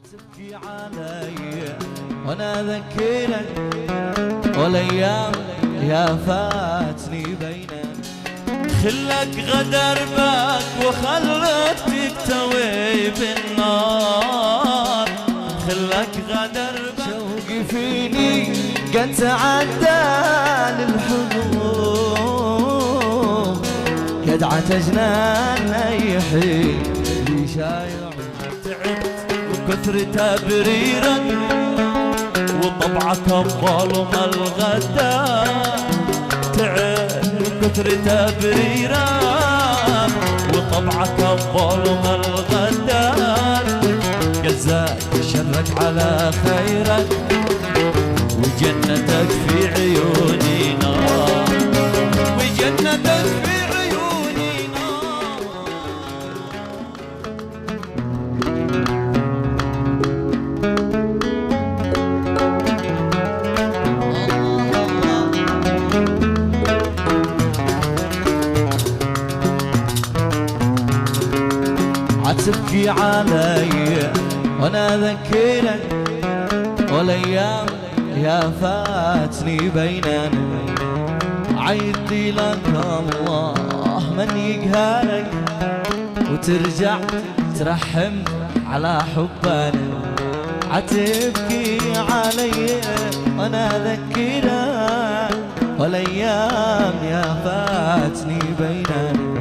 تبكي علي وانا اذكرك والايام يا فاتني بينك. خلك غدر بك وخلك تكتوي بالنار. خلك غدر بك شوقي فيني قد تعدى للحضور. قد عتجنان اي حين اللي شايع تعبت وكثر تبريرك وطبعك الظلم الغدار. تعب وكثر تبريرك وطبعك الظلم الغدار. جزاك شرك على خيرك وجنتك في عيوني نار. وجنتك في عيوني نار. عتبكي علي وانا اذكرك والايام يا فاتني بيننا. عيدي لك الله من يقهرك وترجع ترحم على حبنا. عتبكي علي وانا اذكرك والايام يا فاتني بيننا.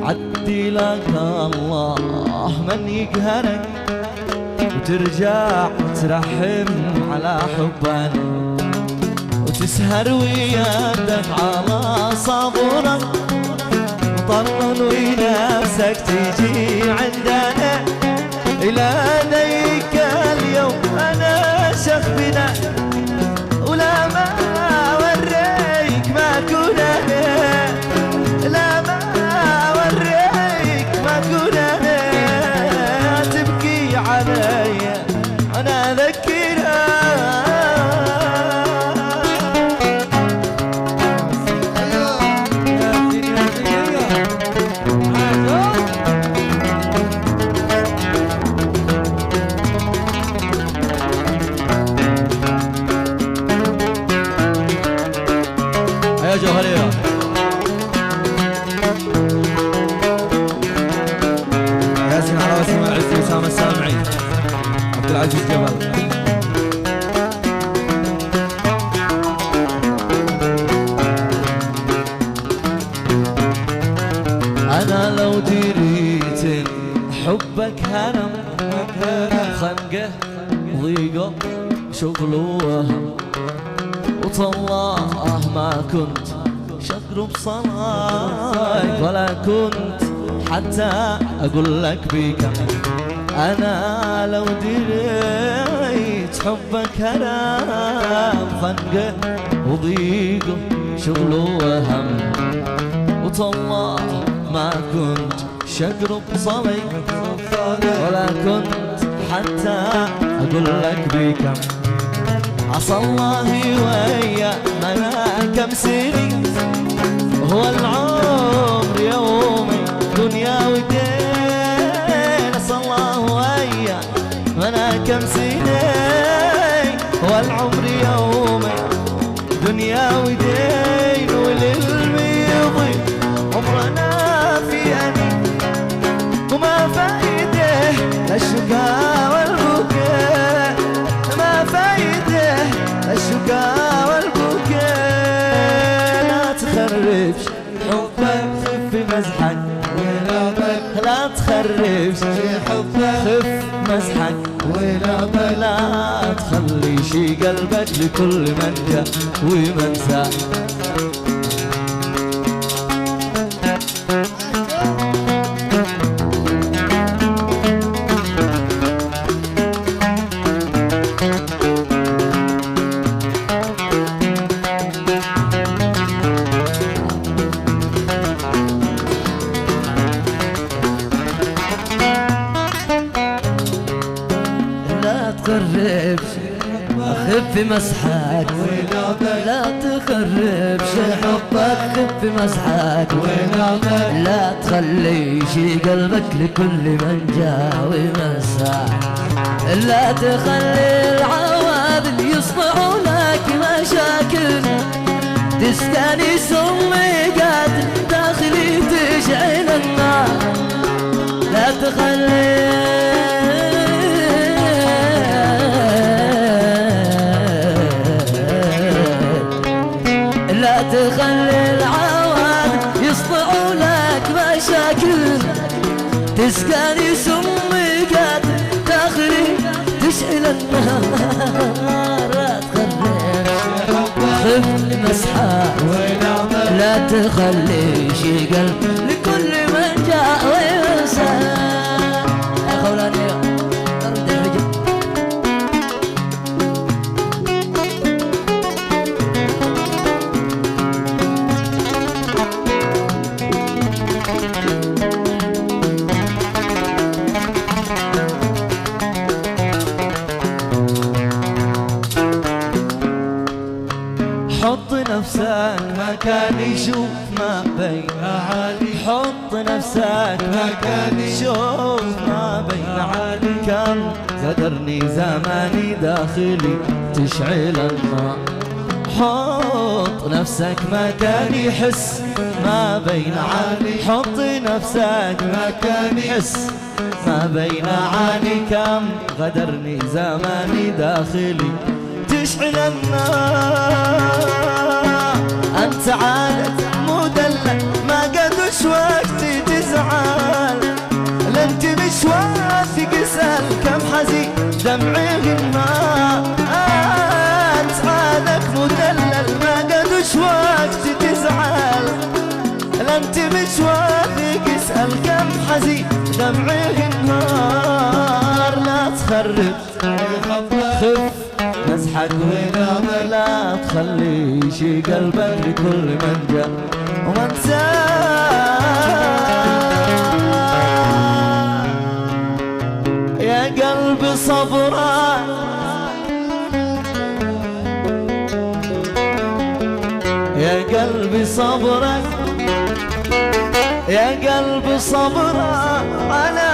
عدي لك الله من يقهرك وترجع ترحم على حبنا. وتسهر ويدك على صبرك وطلن ونفسك تجي عندنا. إلى ذيك اليوم أنا شخبنا ولا ما وريك ما كنا. لا ما وريك ما كنا. تبكي علي أنا أذكرها. يا جوهرية ياسين على وسيم العزي أسامة السامعي عبد العزيز جبل. أنا لو دريت حبك هرم خنقه ضيقه شغل وهم وطلاه ما كنت شقرب صلاك ولا كنت حتى أقول لك بكم. أنا لو دريت حبك هرم خنقه وضيقه شغل وهم وطلاه ما كنت شقرب صليك ولا كنت حتى أقول لك بكم. عسى الله ويا منا كم سنين هو العمر يومي دنيا ودين. عسى الله ويا منا كم سنين هو العمر يومي دنيا ودين. وللميضي عمرنا في أنين وما فايده للشقا والبكاء. ما فايده الشقا والبكاء. لا تخربش حبك خف مزحك ولابك. لا تخربش حبك خف مزحك ولابك. لا تخلي شي قلبك لكل من جاء ومن ساء. خف مسحك لا تخرب شي حبك. خف مسحك لا تخلي شي قلبك لكل من جا ومسح. لا تخلي العواذل يصنعوا لك مشاكل، تستاني سمقات داخلي تشعل النار. لا تخلي لا تخلي العواذل يصنعوا لك مشاكل، تسقاني سمقات داخلي تشعل النار. لا تخلي خف مسحة لا تخلي شي قلب لكل من جاء وينسى. يا خولاني أرد الرجل حط نفسك مكان يشوف ما بين عالي، حط نفسك مكان يشوف ما بين عالي. كم غدرني زماني داخلي تشعل النار. حط نفسك مكان يحس ما بين عالي، حط نفسك مكان يحس ما بين عالي. كم غدرني زماني داخلي تشعل النار. أنت عادت مدلل ما قدش وقتي تزعل، لا انت مش واثق اسأل كم حزين دمعي غمار. أنت عادت مدلل ما قدش وقتي تزعل، لا انت مش واثق اسأل كم حزين دمعي غمار. لا تخرب خف مسحك ونام، لا تخلي شي قلبك لكل من جاء ومن ساء. يا قلبي صبرا يا قلبي صبرا يا قلبي صبرا على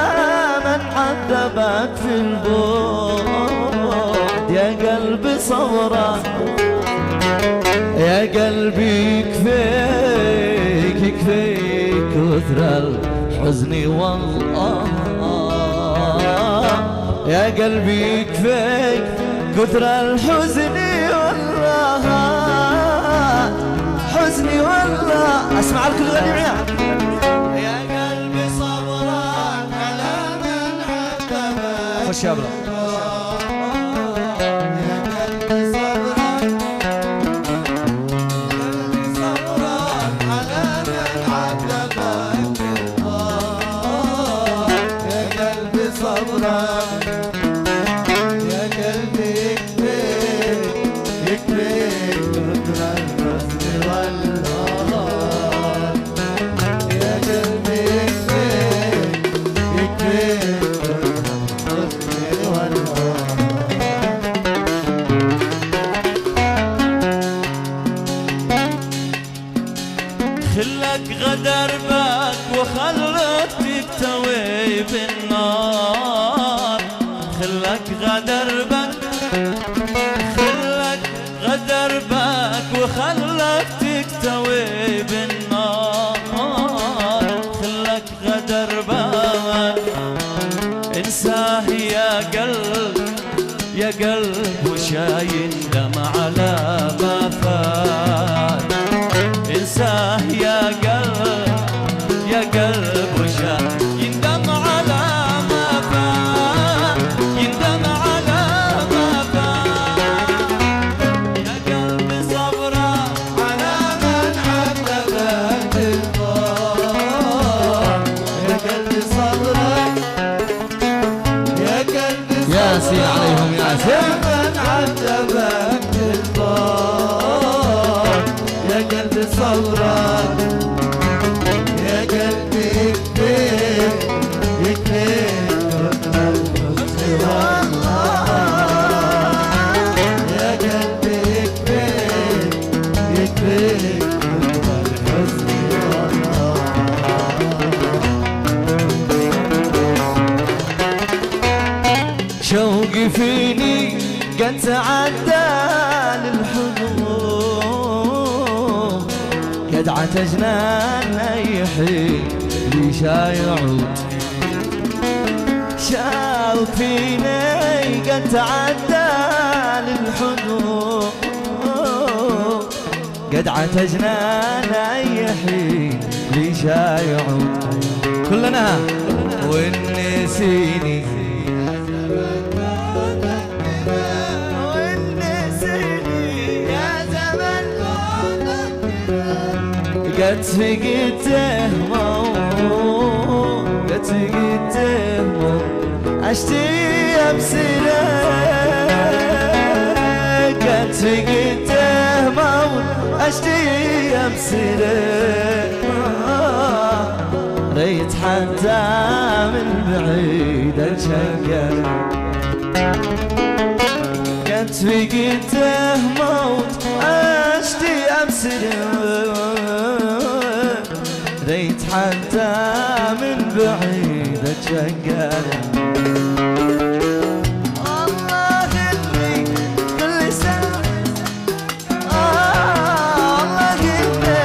من عذبك في البعد. يا قلبي صبرا يا قلبي يكفيك يكفيك كثر الحزن والله. يا قلبي يكفيك كثر الحزن والله، حزني والله. اسمع الكل غني معايا. يا قلبي صبرا على من عذبك. خش يا بلا. خلك غدر بك وخلك تكتوي بالنار. خلك غدر بك خلك غدر بك وخلك تكتوي بالنار. خلك غدر بك انساه يا قلب يا قلب وشاين دم على ما فات. انساه يا قلب يا قلب وشاين يندم على ما فات، يندم على ما فات. يا قلبي صبرا على من عذبك البار. يا قلبي صبرا يا قلبي ياسين عليهم ياسين. من عذبك البار. يا قلبي صبرا يا قلبي يكفيك يكفيك كثر الحزن والله. يا قلبي يكفيك يكفيك كثر الحزن والله. شوقي فيني قد تعدى للحدود، قدعة جنان أي حين لي شايعود. شوق فيني قد تعدى للحدود، قدعة جنان أي حين لي شايعود. كلنا ونسيني قد فقدته موت، قد فقدته موت، عشتي بسنة قد فقدته موت، عشتي بسنة ريت حتى من بعيد اتشقر. قد فقدته موت، عشتي بسنة ريت حتى من بعيد اتشقر. الله اللي كل سنة الله اللي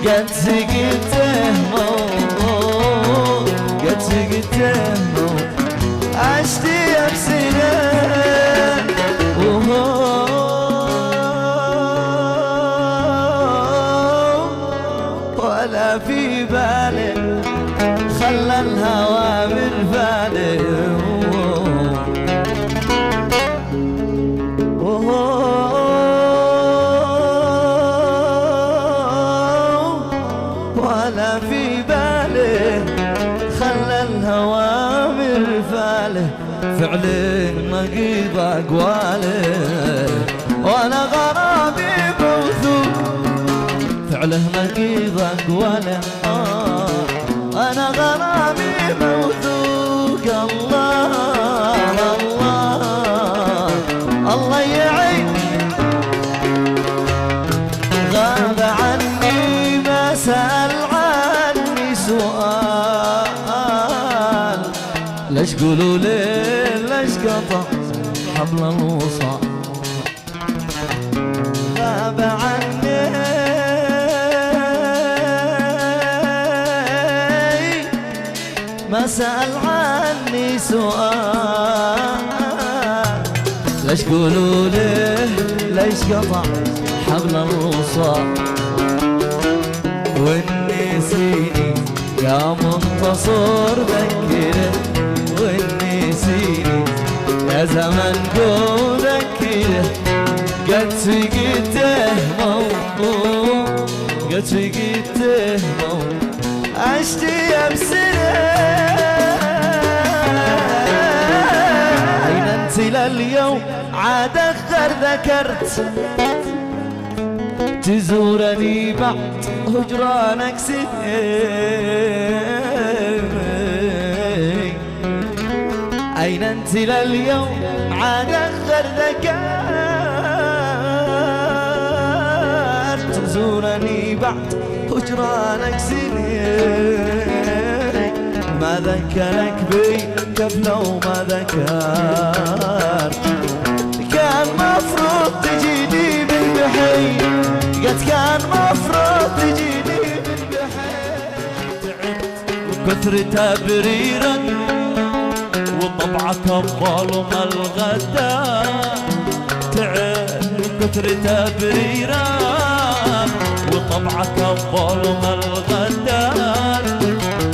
قد سقيته موت، قد سقيته موت، عشتي بسنة ولا في بالي خلى الهوى من بالي. ولا في بالي خلى الهوى من بالي. فعل نقيض أقواله وانا غرامي موثوق، فعله نقيض أقواله أنا غرامي موثوق. الله الله الله يعين غاب عني ما سأل عني سؤال. ليش قولوا لي ليش قطع حبل الوصال؟ غاب عني ما سأل عني سؤال. ليش قولوا ليه ليش قطع حبل الوصال؟ والنسيني يا منتصر ذكره، والنسيني يا زمن قول ذكره. قد فقدته موت، قد فقدته موت، عشتي بسنة. أين أنت لليوم عاد أخر ذكرت تزورني بعد هجرانك سنين. أين أنت لليوم عاد أخر ذكرت تزورني بعد هجرانك سنين. ما ذكرك بي قبله وما ذكرت، كان مفروض تجيني بالبحير، قد كان مفروض تجيني بالبحير. تعبت وكثر تبريرك وطبعك الظلم الغدار. تعبت وكثر تبريرك وطبعك الظلم الغدار.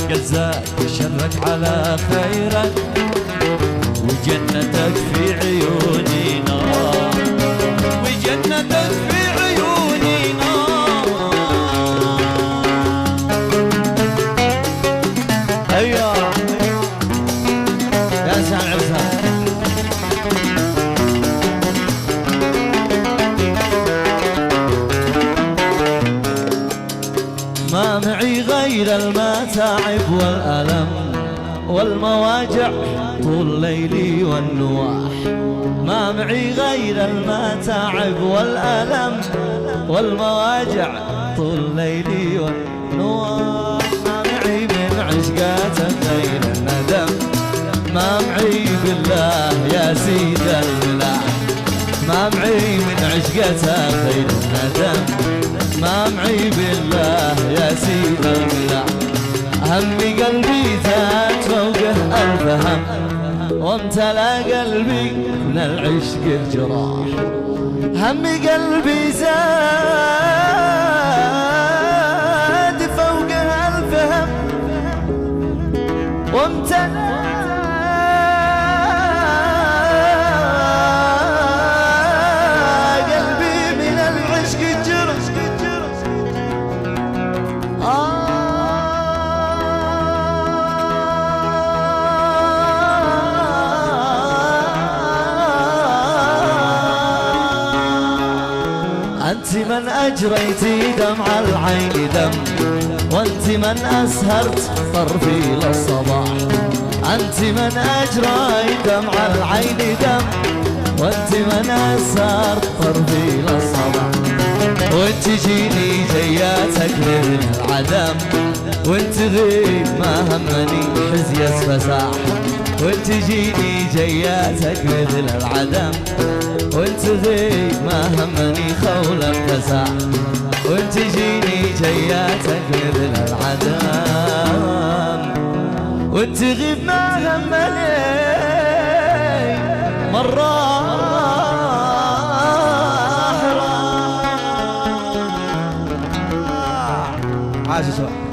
قد زاد شرك على خيرك وجنتك في عيوني نار، وجنتك في عيوني نار. هيا يا سامع بسام. ما معي غير المتاعب والألم والمواجع طول ليلي والنواح. ما معي غير المتاعب والألم والمواجع طول ليلي والنواح. ما معي من عشقاتك غير الناس بالله يا سيد الملاح، ما معي من عشقتها خير الندم، ما معي بالله يا سيد الملاح. همي قلبي زاد فوقه ألف هم، وامتلأ قلبي من العشق الجراح. همي قلبي زاد فوقه ألف هم، وامتلأ قلبي من العشق الجراح. أنت من أجريتي دمع العين دم، وأنت من أسهرت طرفي للصباح. أنت من أجريت دمع العين دم، وأنت من أسهرت طرفي للصباح. وأنت جيني جياتك من العدم، وأنت غيب ما همني حزية فساح. وأنت جيني جياتك مثل العدم، وانت غيب ما همني خول الفساح. وانت جيني جياتك مثل العدم، وانت غيب ما همني مرة عاشوا.